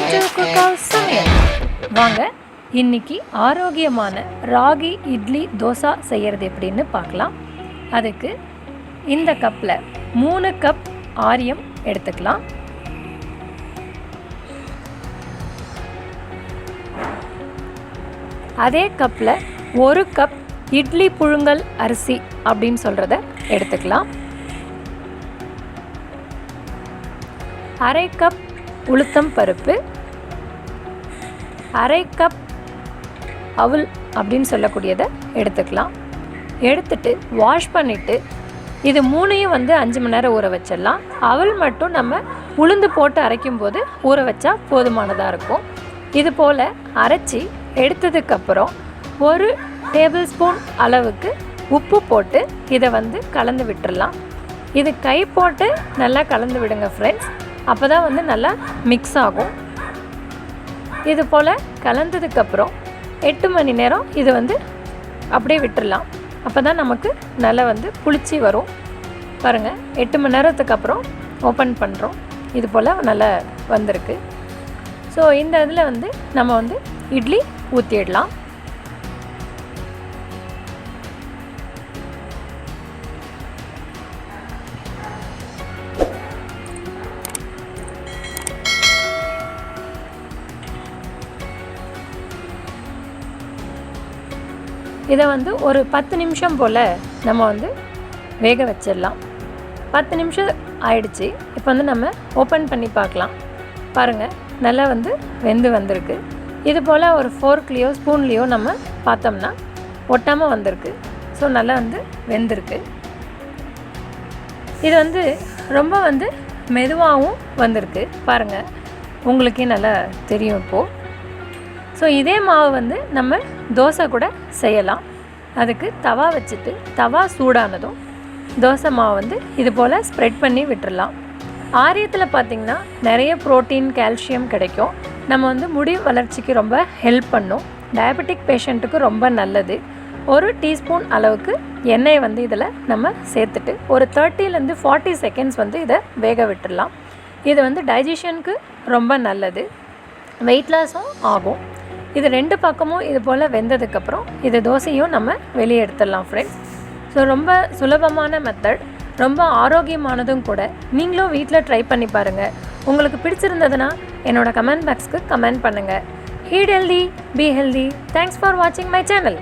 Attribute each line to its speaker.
Speaker 1: Welcome to சமையல். வாங்க இன்னைக்கு ஆரோக்கியமான ராகி இட்லி தோசை செய்கிறது எப்படின்னு பார்க்கலாம். அதுக்கு இந்த கப்பில் 3 கப் ஆரியம் எடுத்துக்கலாம். அதே கப்பில் 1 கப் இட்லி புழுங்கல் அரிசி அப்படின்னு சொல்கிறத எடுத்துக்கலாம். 1/2 கப் உளுத்தம் பருப்பு, 1/2 கப் அவல் அப்படின்னு சொல்லக்கூடியதை எடுத்துக்கலாம். எடுத்துட்டு வாஷ் பண்ணிவிட்டு இது 3ஐயும் 5 மணி நேரம் ஊற வச்சிடலாம். அவல் மட்டும் நம்ம உளுந்து போட்டு அரைக்கும் போது ஊற வச்சா போதுமானதாக இருக்கும். இது போல் அரைச்சி எடுத்ததுக்கப்புறம் 1 டேபிள் ஸ்பூன் அளவுக்கு உப்பு போட்டு இதை கலந்து விட்டுடலாம். இது கை போட்டு நல்லா கலந்து விடுங்க ஃப்ரெண்ட்ஸ். அப்போ தான் நல்லா மிக்ஸ் ஆகும். இது போல் கலந்ததுக்கப்புறம் 8 மணி நேரம் இது அப்படியே விட்டுடலாம். அப்போ தான் நமக்கு நல்லா புளிச்சி வரும். பாருங்கள், 8 மணி நேரத்துக்கு அப்புறம் ஓப்பன் பண்ணுறோம். இது போல் நல்லா வந்திருக்கு. ஸோ இந்த இதில் நம்ம இட்லி ஊற்றிடலாம். இதை ஒரு 10 நிமிஷம் போல் நம்ம வேக வச்சிடலாம். 10 நிமிஷம் ஆயிடுச்சு. இப்போ நம்ம ஓப்பன் பண்ணி பார்க்கலாம். பாருங்கள், நல்லா வெந்து வந்திருக்கு. இது போல் ஒரு ஃபோர்க்லேயோ ஸ்பூன்லேயோ நம்ம பார்த்தோம்னா ஒட்டாமல் வந்திருக்கு. ஸோ நல்லா வெந்திருக்கு. இது ரொம்ப மெதுவாகவும் வந்திருக்கு. பாருங்கள், உங்களுக்கே நல்லா தெரியும் இப்போது. ஸோ இதே மாவு நம்ம தோசை கூட செய்யலாம். அதுக்கு தவா வச்சுட்டு தவா சூடானதும் தோசை மாவு இது போல் ஸ்ப்ரெட் பண்ணி விட்டுடலாம். ஆரியத்தில் பார்த்திங்கன்னா நிறைய ப்ரோட்டீன், கால்சியம் கிடைக்கும். நம்ம முடி வளர்ச்சிக்கு ரொம்ப ஹெல்ப் பண்ணும். டயபெட்டிக் பேஷண்ட்டுக்கு ரொம்ப நல்லது. 1 டீஸ்பூன் அளவுக்கு எண்ணெயை இதில் நம்ம சேர்த்துட்டு ஒரு 30 to 40 செகண்ட்ஸ் இதை வேக விட்டுடலாம். இது டைஜஷனுக்கு ரொம்ப நல்லது. வெயிட் லாஸும் ஆகும். இது 2 பக்கமும் இது போல் வெந்ததுக்கப்புறம் இது தோசையும் நம்ம வெளியே எடுத்துடலாம் ஃப்ரெண்ட்ஸ். ஸோ ரொம்ப சுலபமான மெத்தட், ரொம்ப ஆரோக்கியமானதும் கூட. நீங்களும் வீட்டில் ட்ரை பண்ணி பாருங்கள். உங்களுக்கு பிடிச்சிருந்ததுன்னா என்னோடய கமெண்ட் பாக்ஸ்க்கு கமெண்ட் பண்ணுங்கள். Eat healthy, be healthy. Thanks for watching my channel.